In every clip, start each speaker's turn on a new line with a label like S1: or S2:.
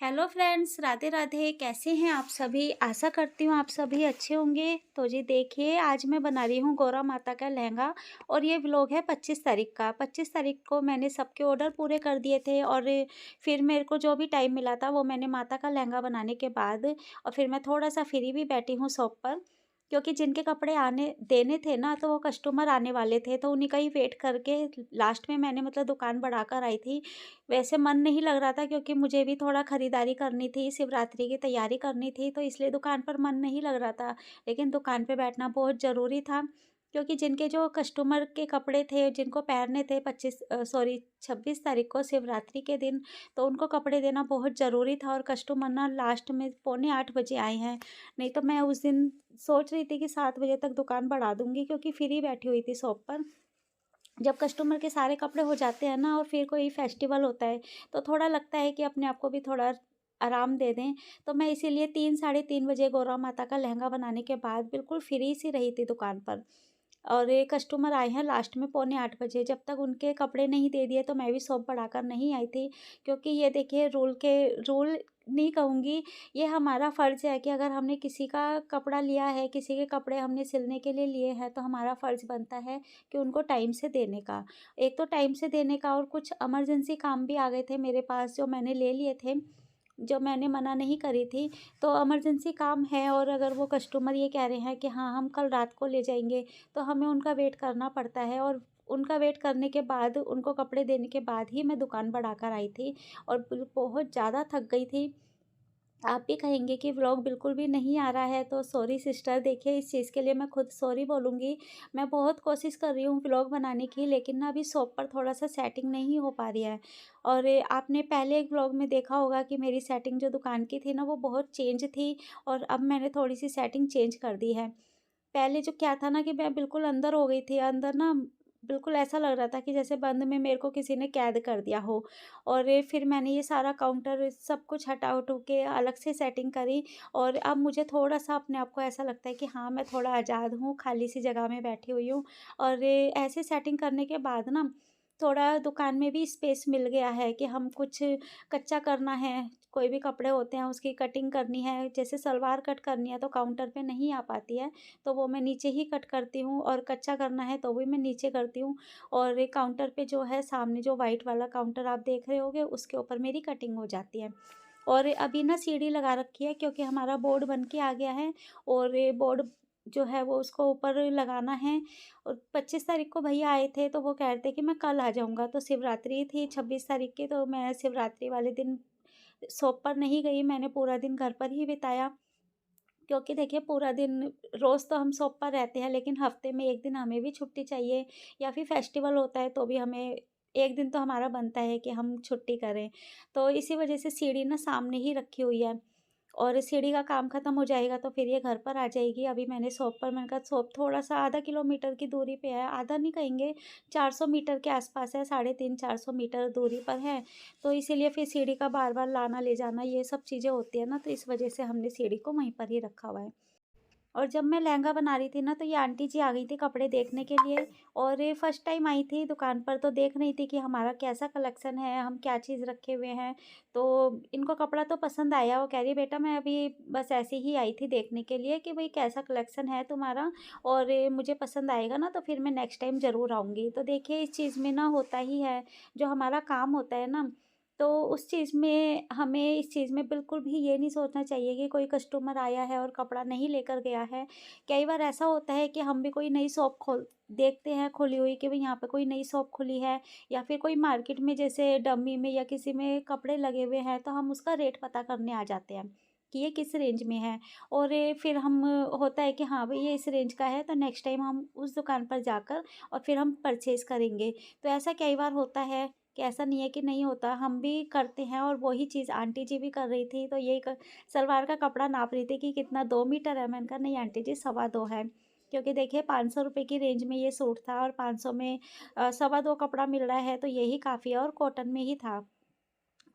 S1: Hello friends, Radhe Radhe. कैसे हैं आप सभी? आशा करती हूँ आप सभी अच्छे होंगे। तो जी देखिए, आज मैं बना रही हूँ गौरा माता का लहंगा। और ये व्लॉग है 25 तारीख का। 25 तारीख को मैंने सबके ऑर्डर पूरे कर दिए थे। और फिर मेरे को जो भी टाइम मिला था वो मैंने माता का लहंगा बनाने के बाद और फिर मैं थोड़ा सा फ्री भी बैठी हूँ शॉप पर, क्योंकि जिनके कपड़े आने देने थे ना, तो वो कस्टमर आने वाले थे, तो उन्हीं का ही वेट करके लास्ट में मैंने मतलब दुकान बढ़ाकर आई थी। वैसे मन नहीं लग रहा था, क्योंकि मुझे भी थोड़ा खरीदारी करनी थी, शिवरात्रि की तैयारी करनी थी, तो इसलिए दुकान पर मन नहीं लग रहा था। लेकिन दुकान पे बैठना बहुत ज़रूरी था, क्योंकि जिनके जो कस्टमर के कपड़े थे, जिनको पहनने थे 26 तारीख को शिवरात्रि के दिन, तो उनको कपड़े देना बहुत ज़रूरी था। और कस्टमर ना लास्ट में पौने 8 बजे आए हैं। नहीं तो मैं उस दिन सोच रही थी कि 7 बजे तक दुकान बढ़ा दूँगी, क्योंकि फ्री बैठी हुई थी शॉप पर। जब कस्टमर के सारे कपड़े हो जाते हैं ना, और फिर कोई फेस्टिवल होता है, तो थोड़ा लगता है कि अपने आप को भी थोड़ा आराम दे दें। तो मैं इसीलिए 3 साढ़े 3 बजे गौरा माता का लहंगा बनाने के बाद बिल्कुल फ्री सी रही थी दुकान पर। और ये कस्टमर आए हैं लास्ट में पौने 8 बजे। जब तक उनके कपड़े नहीं दे दिए तो मैं भी शॉप बढ़ाकर नहीं आई थी। क्योंकि ये देखिए, रूल नहीं कहूँगी, ये हमारा फ़र्ज़ है कि अगर हमने किसी का कपड़ा लिया है, किसी के कपड़े हमने सिलने के लिए लिए हैं, तो हमारा फ़र्ज़ बनता है कि उनको टाइम से देने का। एक तो टाइम से देने का, और कुछ इमरजेंसी काम भी आ गए थे मेरे पास जो मैंने ले लिए थे, जो मैंने मना नहीं करी थी। तो इमरजेंसी काम है, और अगर वो कस्टमर ये कह रहे हैं कि हाँ, हम कल रात को ले जाएँगे, तो हमें उनका वेट करना पड़ता है। और उनका वेट करने के बाद, उनको कपड़े देने के बाद ही मैं दुकान बढ़ाकर आई थी। और बहुत ज़्यादा थक गई थी। आप भी कहेंगे कि व्लॉग बिल्कुल भी नहीं आ रहा है, तो सॉरी सिस्टर। देखिए, इस चीज़ के लिए मैं खुद सॉरी बोलूँगी। मैं बहुत कोशिश कर रही हूँ व्लॉग बनाने की, लेकिन ना अभी शॉप पर थोड़ा-सा सेटिंग नहीं हो पा रही है। और आपने पहले एक व्लॉग में देखा होगा कि मेरी सेटिंग जो दुकान की थी ना, वो बहुत चेंज थी, और अब मैंने थोड़ी-सी सेटिंग चेंज कर दी है। पहले जो क्या था ना, कि मैं बिल्कुल अंदर हो गई थी। अंदर ना बिल्कुल ऐसा लग रहा था कि जैसे बंद में मेरे को किसी ने कैद कर दिया हो। और फिर मैंने ये सारा काउंटर सब कुछ हटा-उटू के अलग से सेटिंग करी। और अब मुझे थोड़ा-सा अपने आप को ऐसा लगता है कि हाँ, मैं थोड़ा आज़ाद हूँ, खाली-सी जगह में बैठी हुई हूँ। और ऐसे सेटिंग करने के बाद ना, थोड़ा दुकान में भी स्पेस मिल गया है कि हम कुछ कच्चा करना है, कोई भी कपड़े होते हैं उसकी कटिंग करनी है, जैसे सलवार कट करनी है तो काउंटर पे नहीं आ पाती है, तो वो मैं नीचे ही कट करती हूँ। और कच्चा करना है तो भी मैं नीचे करती हूँ। और एक काउंटर पे जो है, सामने जो वाइट वाला काउंटर आप देख रहे होंगे, उसके ऊपर मेरी कटिंग हो जाती है। और अभी ना सीढ़ी लगा रखी है, क्योंकि हमारा बोर्ड बन के आ गया है। और ये बोर्ड जो है वो उसको ऊपर लगाना है। और 25 तारीख को भैया आए थे, तो वो कह रहे थे कि मैं कल आ जाऊँगा। तो शिवरात्रि थी 26 तारीख की, तो मैं शिवरात्रि वाले दिन शॉप पर नहीं गई, मैंने पूरा दिन घर पर ही बिताया। क्योंकि देखिए, पूरा दिन रोज़ तो हम शॉप पर रहते हैं, लेकिन हफ्ते में 1 दिन हमें भी छुट्टी चाहिए, या फिर फेस्टिवल होता है तो भी हमें 1 दिन तो हमारा बनता है कि हम छुट्टी करें। तो इसी वजह से सीढ़ी ना सामने ही रखी हुई है। और सीढ़ी का काम ख़त्म हो जाएगा तो फिर ये घर पर आ जाएगी। अभी मैंने कहा शॉप थोड़ा-सा आधा किलोमीटर की दूरी पे है, आधा नहीं कहेंगे, 400 मीटर के आस-पास है, साढ़े 300-400 मीटर दूरी पर है। तो इसीलिए फिर सीढ़ी का बार-बार लाना ले जाना, ये सब चीज़ें होती है ना, तो इस वजह से हमने सीढ़ी को वहीं पर ही रखा हुआ है। और जब मैं लहंगा बना रही थी ना, तो ये आंटी जी आ गई थी कपड़े देखने के लिए। और ये फर्स्ट टाइम आई थी दुकान पर, तो देख रही थी कि हमारा कैसा कलेक्शन है, हम क्या चीज़ रखे हुए हैं। तो इनको कपड़ा तो पसंद आया। वो कह रही, बेटा मैं अभी बस ऐसे ही आई थी देखने के लिए कि भाई कैसा कलेक्शन है तुम्हारा, और ये मुझे पसंद आएगा ना, तो फिर मैं नेक्स्ट टाइम ज़रूर आऊँगी। तो देखिए, इस चीज़ में ना होता ही है, जो हमारा काम होता है ना, तो उस चीज़ में हमें इस चीज़ में बिल्कुल भी ये नहीं सोचना चाहिए कि कोई कस्टमर आया है और कपड़ा नहीं लेकर गया है। कई बार ऐसा होता है कि हम भी कोई नई शॉप खोल देखते हैं खुली हुई, कि भई यहाँ पे कोई नई शॉप खुली है, या फिर कोई मार्केट में जैसे डमी में या किसी में कपड़े लगे हुए हैं, तो हम उसका रेट पता करने आ जाते हैं कि ये किस रेंज में है। और ये फिर हम होता है कि हाँ भई, ये इस रेंज का है, तो नेक्स्ट टाइम हम उस दुकान पर जाकर और फिर हम परचेज़ करेंगे। तो ऐसा कई बार होता है, कि ऐसा नहीं है कि नहीं होता, हम भी करते हैं। और वही चीज़ आंटी जी भी कर रही थी। तो यही सलवार का कपड़ा नाप रही थी कि कितना 2 मीटर है। मैंने कहा नहीं आंटी जी, 2.25 है। क्योंकि देखिए, 500 रुपए की रेंज में ये सूट था, और 500 में 2.25 कपड़ा मिल रहा है, तो यही काफ़ी है, और कॉटन में ही था।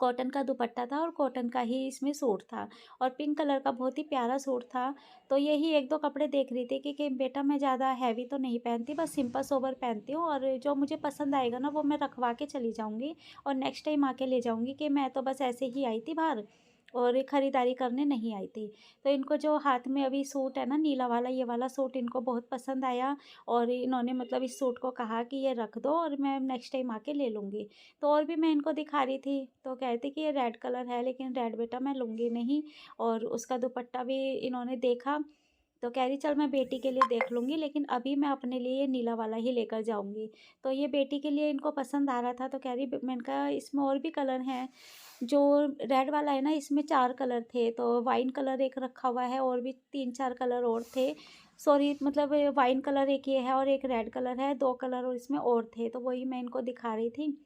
S1: कॉटन का दुपट्टा था और कॉटन का ही इसमें सूट था और पिंक कलर का बहुत ही प्यारा सूट था। तो यही 1-2 कपड़े देख रही थी कि बेटा मैं ज़्यादा हैवी तो नहीं पहनती, बस सिंपल सोबर पहनती हूँ और जो मुझे पसंद आएगा ना वो मैं रखवा के चली जाऊँगी और नेक्स्ट टाइम आके ले जाऊँगी, कि मैं तो बस ऐसे ही आई थी बाहर और खरीदारी करने नहीं आई थी। तो इनको जो हाथ में अभी सूट है ना नीला वाला, ये वाला सूट इनको बहुत पसंद आया और इन्होंने मतलब इस सूट को कहा कि ये रख दो और मैं नेक्स्ट टाइम आके ले लूँगी। तो और भी मैं इनको दिखा रही थी, तो कह रही थी कि ये रेड कलर है, लेकिन रेड बेटा मैं लूँगी नहीं। और उसका दुपट्टा भी इन्होंने देखा, तो कह रही चल मैं बेटी के लिए देख लूँगी, लेकिन अभी मैं अपने लिए ये नीला वाला ही लेकर जाऊँगी। तो ये बेटी के लिए इनको पसंद आ रहा था, तो कह रही मैंने कहा इसमें और भी कलर हैं। जो रेड वाला है ना इसमें 4 कलर थे, तो वाइन कलर एक रखा हुआ है और भी 3-4 कलर और थे। सॉरी मतलब वाइन कलर एक ये है और एक रेड कलर है, 2 कलर और इसमें और थे, तो वही मैं इनको दिखा रही थी।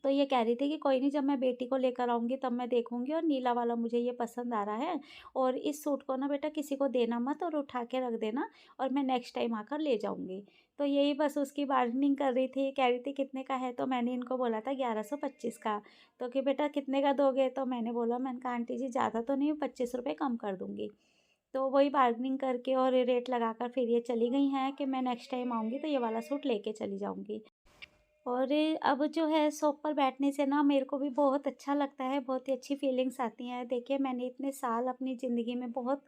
S1: तो ये कह रही थी कि कोई नहीं, जब मैं बेटी को लेकर आऊँगी तब मैं देखूँगी, और नीला वाला मुझे ये पसंद आ रहा है और इस सूट को ना बेटा किसी को देना मत और उठा के रख देना और मैं नेक्स्ट टाइम आकर ले जाऊँगी। तो यही बस उसकी बार्गेनिंग कर रही थी, कह रही थी कितने का है? तो मैंने इनको बोला था 1125 का। तो कि बेटा कितने का दोगे? तो मैंने कहा आंटी जी ज़्यादा तो नहीं, 25 रुपए कम कर दूँगी। तो वही बार्गेनिंग करके और रेट लगाकर फिर ये चली गई हैं कि मैं नेक्स्ट टाइम आऊँगी तो ये वाला सूट लेके चली जाऊँगी। और अब जो है शॉप पर बैठने से ना मेरे को भी बहुत अच्छा लगता है, बहुत ही अच्छी फीलिंग्स आती हैं। देखिए मैंने इतने साल अपनी ज़िंदगी में बहुत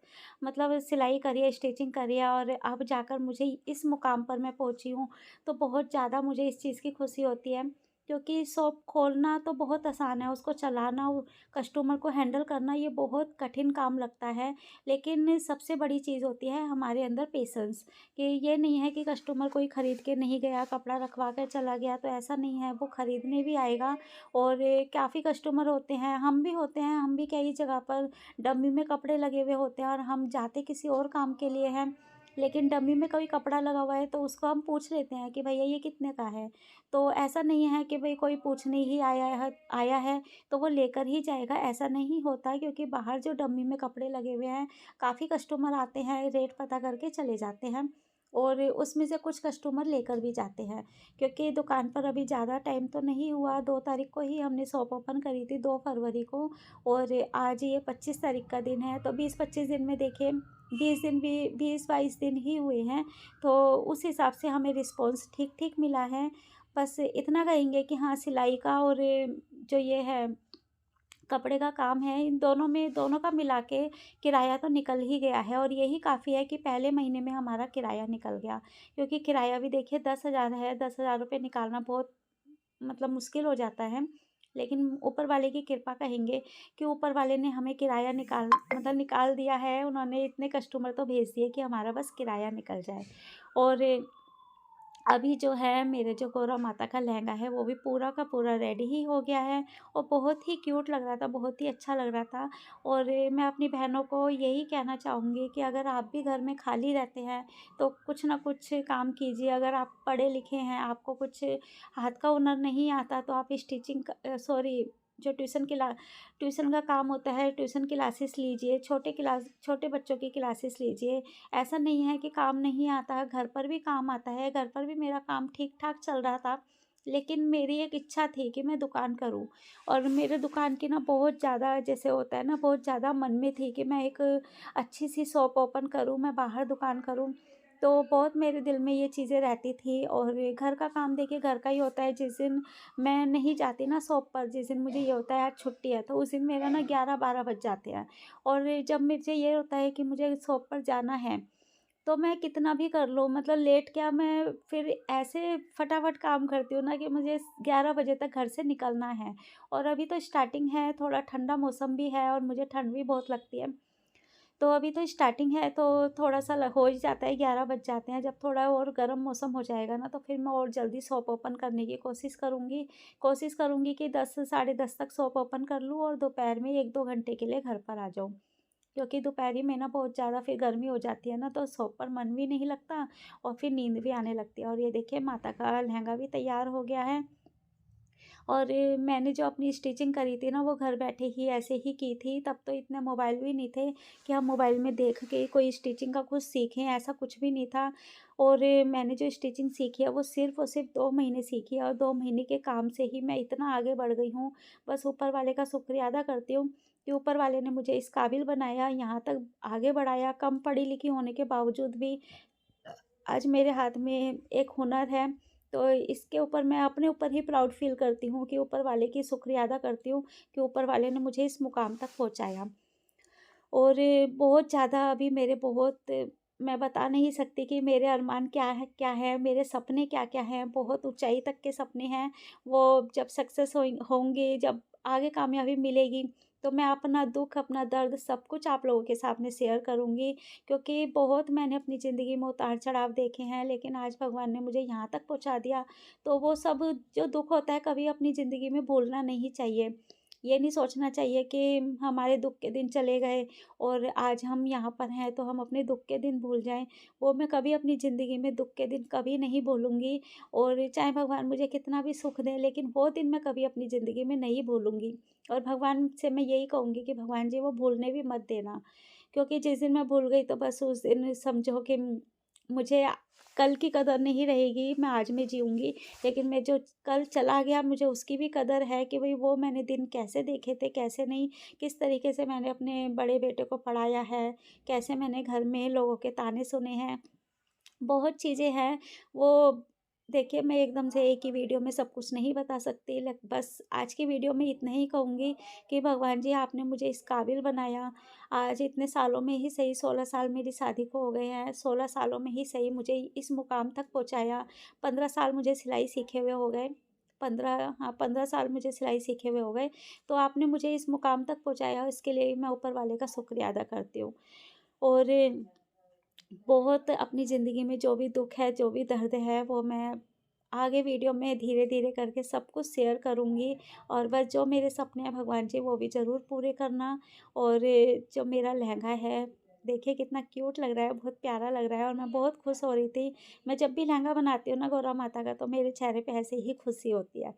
S1: मतलब सिलाई करी है, स्टिचिंग करी है और अब जाकर मुझे इस मुकाम पर मैं पहुँची हूँ, तो बहुत ज़्यादा मुझे इस चीज़ की खुशी होती है। क्योंकि शॉप खोलना तो बहुत आसान है, उसको चलाना, वो कस्टमर को हैंडल करना ये बहुत कठिन काम लगता है। लेकिन सबसे बड़ी चीज़ होती है हमारे अंदर पेशेंस, कि ये नहीं है कि कस्टमर कोई ख़रीद के नहीं गया, कपड़ा रखवा कर चला गया, तो ऐसा नहीं है, वो ख़रीदने भी आएगा। और काफ़ी कस्टमर होते हैं, हम भी होते हैं, हम भी कई जगह पर डमी में कपड़े लगे हुए होते हैं और हम जाते किसी और काम के लिए हैं, लेकिन डमी में कोई कपड़ा लगा हुआ है तो उसको हम पूछ लेते हैं कि भैया ये कितने का है। तो ऐसा नहीं है कि भई कोई पूछने ही आया है तो वो लेकर ही जाएगा, ऐसा नहीं होता, क्योंकि बाहर जो डमी में कपड़े लगे हुए हैं, काफ़ी कस्टमर आते हैं, रेट पता करके चले जाते हैं और उसमें से कुछ कस्टमर लेकर भी जाते हैं। क्योंकि दुकान पर अभी ज़्यादा टाइम तो नहीं हुआ, 2 तारीख को ही हमने शॉप ओपन करी थी, 2 फरवरी को, और आज ये 25 तारीख का दिन है, तो 20-25 दिन में देखिए 20 दिन भी 20-22 दिन ही हुए हैं, तो उस हिसाब से हमें रिस्पॉन्स ठीक-ठीक मिला है। बस इतना कहेंगे कि हाँ, सिलाई का और जो ये है कपड़े का काम है, इन दोनों में दोनों का मिला के किराया तो निकल ही गया है और यही काफ़ी है कि पहले महीने में हमारा किराया निकल गया। क्योंकि किराया भी देखिए 10,000 है, 10,000 रुपए निकालना बहुत मतलब मुश्किल हो जाता है। लेकिन ऊपर वाले की कृपा कहेंगे कि ऊपर वाले ने हमें किराया निकाल दिया है, उन्होंने इतने कस्टमर तो भेज दिए कि हमारा बस किराया निकल जाए। और अभी जो है मेरे जो गौरा माता का लहंगा है वो भी पूरा का पूरा रेडी ही हो गया है और बहुत ही क्यूट लग रहा था, बहुत ही अच्छा लग रहा था। और मैं अपनी बहनों को यही कहना चाहूँगी कि अगर आप भी घर में खाली रहते हैं तो कुछ ना कुछ काम कीजिए। अगर आप पढ़े लिखे हैं, आपको कुछ हाथ का हुनर नहीं आता, तो आप स्टिचिंग सॉरी जो ट्यूशन का काम होता है, ट्यूशन क्लासेस लीजिए, छोटे बच्चों की क्लासेस लीजिए। ऐसा नहीं है कि काम नहीं आता है, घर पर भी काम आता है, घर पर भी मेरा काम ठीक-ठाक चल रहा था। लेकिन मेरी एक इच्छा थी कि मैं दुकान करूँ और मेरे दुकान की ना बहुत ज़्यादा जैसे होता है ना, बहुत ज़्यादा मन में थी कि मैं एक अच्छी-सी शॉप ओपन करूँ, मैं बाहर दुकान करूँ। तो बहुत मेरे दिल में ये चीज़ें रहती थी और घर का काम देखिए घर का ही होता है। जिस दिन मैं नहीं जाती ना शॉप पर, जिस दिन मुझे ये होता है आज छुट्टी है, तो उस दिन मेरा ना 11-12 बज जाते हैं। और जब मुझे ये होता है कि मुझे शॉप पर जाना है, तो मैं कितना भी कर लूँ, मतलब लेट क्या, मैं फिर ऐसे फटाफट काम करती हूँ ना कि मुझे 11 बजे तक घर से निकलना है। और अभी तो स्टार्टिंग है, थोड़ा ठंडा मौसम भी है और मुझे ठंड भी बहुत लगती है। तो अभी तो स्टार्टिंग है, तो थोड़ा-सा हो ही जाता है, 11 बज जाते हैं। जब थोड़ा और गर्म मौसम हो जाएगा ना, तो फिर मैं और जल्दी शॉप ओपन करने की कोशिश करूँगी। कोशिश करूँगी कि 10 साढ़े 10 तक शॉप ओपन कर लूँ और दोपहर में 1-2 घंटे के लिए घर पर आ जाऊँ। क्योंकि दोपहरी में ना बहुत ज़्यादा फिर गर्मी हो जाती है ना, तो शॉप पर मन भी नहीं लगता और फिर नींद भी आने लगती है। और ये देखिए माता का लहंगा भी तैयार हो गया है। और मैंने जो अपनी स्टिचिंग करी थी ना वो घर बैठे ही ऐसे ही की थी। तब तो इतने मोबाइल भी नहीं थे कि हम मोबाइल में देख के कोई स्टिचिंग का कुछ सीखें, ऐसा कुछ भी नहीं था। और मैंने जो स्टिचिंग सीखी है वो सिर्फ़ और सिर्फ़ 2 महीने सीखी है, और 2 महीने के काम से ही मैं इतना आगे बढ़ गई हूँ। बस ऊपर वाले का शुक्रिया अदा करती हूँ कि ऊपर वाले ने मुझे इस काबिल बनाया, यहाँ तक आगे बढ़ाया। कम पढ़ी-लिखी होने के बावजूद भी आज मेरे हाथ में एक हुनर है। तो इसके ऊपर मैं अपने ऊपर ही प्राउड फ़ील करती हूँ कि ऊपर वाले की शुक्रिया अदा करती हूँ कि ऊपर वाले ने मुझे इस मुकाम तक पहुँचाया। और बहुत ज़्यादा अभी मेरे बहुत मैं बता नहीं सकती कि मेरे अरमान क्या है, मेरे सपने क्या-क्या हैं, बहुत ऊँचाई तक के सपने हैं। वो जब सक्सेस होंगे, जब आगे कामयाबी मिलेगी, तो मैं अपना दुःख, अपना दर्द सब कुछ आप लोगों के सामने शेयर करूँगी, क्योंकि बहुत मैंने अपनी ज़िंदगी में उतार-चढ़ाव देखे हैं, लेकिन आज भगवान ने मुझे यहाँ तक पहुँचा दिया। तो वो सब जो दुःख होता है, कभी अपनी ज़िंदगी में भूलना नहीं चाहिए। ये नहीं सोचना चाहिए कि हमारे दुःख के दिन चले गए और आज हम यहाँ पर हैं तो हम अपने दुःख के दिन भूल जाएँ। वो मैं कभी अपनी ज़िंदगी में दुःख के दिन कभी नहीं भूलूँगी, और चाहे भगवान मुझे कितना भी सुख दें, लेकिन वो दिन मैं कभी अपनी ज़िंदगी में नहीं भूलूँगी। और भगवान से मैं यही कहूँगी कि भगवान जी वो भूलने भी मत देना। क्योंकि जिस दिन मैं भूल गई तो बस उस दिन समझो कि मुझे कल की कदर नहीं रहेगी, मैं आज में जीऊँगी। लेकिन मैं जो कल चला गया मुझे उसकी भी कदर है कि भई वो मैंने दिन कैसे देखे थे, कैसे नहीं, किस तरीके से मैंने अपने बड़े बेटे को पढ़ाया है, कैसे मैंने घर में लोगों के ताने सुने हैं। बहुत चीज़ें हैं, वो देखिए मैं एकदम से एक ही वीडियो में सब कुछ नहीं बता सकती, लक बस आज की वीडियो में इतना ही कहूँगी कि भगवान जी आपने मुझे इस काबिल बनाया। आज इतने सालों में ही सही 16 साल मेरी शादी को हो गए हैं, 16 सालों में ही सही मुझे इस मुकाम तक पहुँचाया। 15 साल मुझे सिलाई सीखे हुए हो गए। 15 साल मुझे सिलाई सीखे हुए हो गए। तो आपने मुझे इस मुकाम तक पहुँचाया, इसके लिए मैं ऊपर वाले का शुक्रिया अदा करती हूँ। और बहुत अपनी ज़िंदगी में जो भी दुःख है, जो भी दर्द है, वो मैं आगे वीडियो में धीरे-धीरे करके सब कुछ शेयर करूँगी। और बस जो मेरे सपने हैं भगवान जी वो भी ज़रूर पूरे करना। और जो मेरा लहंगा है, देखिए कितना क्यूट लग रहा है, बहुत प्यारा लग रहा है और मैं बहुत खुश हो रही थी। मैं जब भी लहंगा बनाती हूँ ना गौरा माता का, तो मेरे चेहरे पे ऐसे ही खुशी होती है।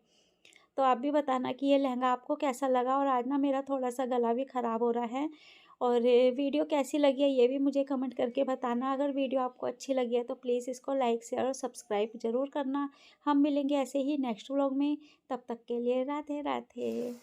S1: तो आप भी बताना कि ये लहंगा आपको कैसा लगा। और आज ना मेरा थोड़ा-सा गला भी ख़राब हो रहा है। और वीडियो कैसी लगी है ये भी मुझे कमेंट करके बताना। अगर वीडियो आपको अच्छी लगी है तो प्लीज़ इसको लाइक, शेयर और सब्सक्राइब ज़रूर करना। हम मिलेंगे ऐसे ही नेक्स्ट व्लॉग में, तब तक के लिए राधे राधे।